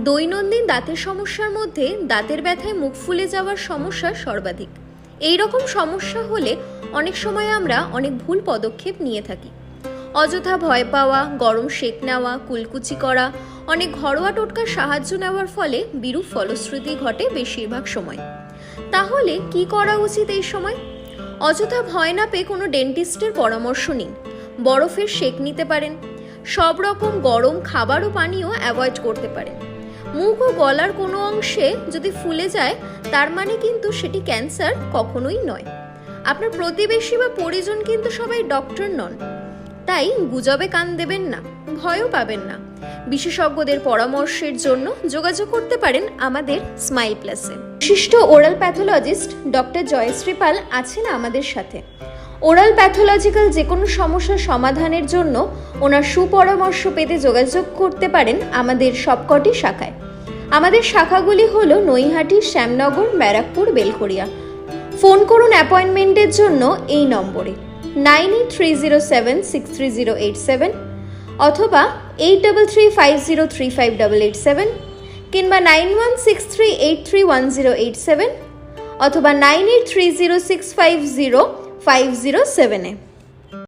দৈনন্দিন দাঁতের সমস্যার মধ্যে দাঁতের ব্যথায় মুখ ফুলে যাওয়ার সমস্যা সর্বাধিক। এই রকম সমস্যা হলে অনেক সময় আমরা অনেক ভুল পদক্ষেপ নিয়ে থাকি। অযথা ভয় পাওয়া, গরম সেক নেওয়া, কুলকুচি করা, অনেক ঘরোয়া টোটকার সাহায্য নেওয়ার ফলে বিরূপ ফলশ্রুতি ঘটে বেশিরভাগ সময়। তাহলে কি করা উচিত এই সময়? অযথা ভয় না পেয়ে কোনো ডেন্টিস্টের পরামর্শ নিন। বরফের সেক নিতে পারেন। সব রকম গরম খাবার ও পানীয় অ্যাভয়েড করতে পারেন। মুখ ও গলার কোনো অংশে যদি ফুলে যায় তার মানে কিন্তু সেটি ক্যান্সার কখনোই নয়। আপনার প্রতিবেশী বা পরিজন কিন্তু সবাই ডক্টর নন, তাই গুজবে কান দেবেন না, ভয়ও পাবেন না। বিশেষজ্ঞদের পরামর্শের জন্য যোগাযোগ করতে পারেন আমাদের স্মাইল প্লাসে। বিশিষ্ট ওরাল প্যাথোলজিস্ট ডক্টর জয়শ্রী পাল আছেন আমাদের সাথে। ওরাল প্যাথোলজিক্যাল যে কোনো সমস্যার সমাধানের জন্য ওনার সুপরামর্শ পেতে যোগাযোগ করতে পারেন আমাদের সবকটি শাখায়। আমাদের শাখাগুলি হলো নৈহাটি, শ্যামনগর, ব্যারাকপুর, বেলঘরিয়া। ফোন করুন অ্যাপয়েন্টমেন্টের জন্য এই নম্বরে 9830763087 অথবা 8335035887 কিংবা 9163831087 অথবা 9830650507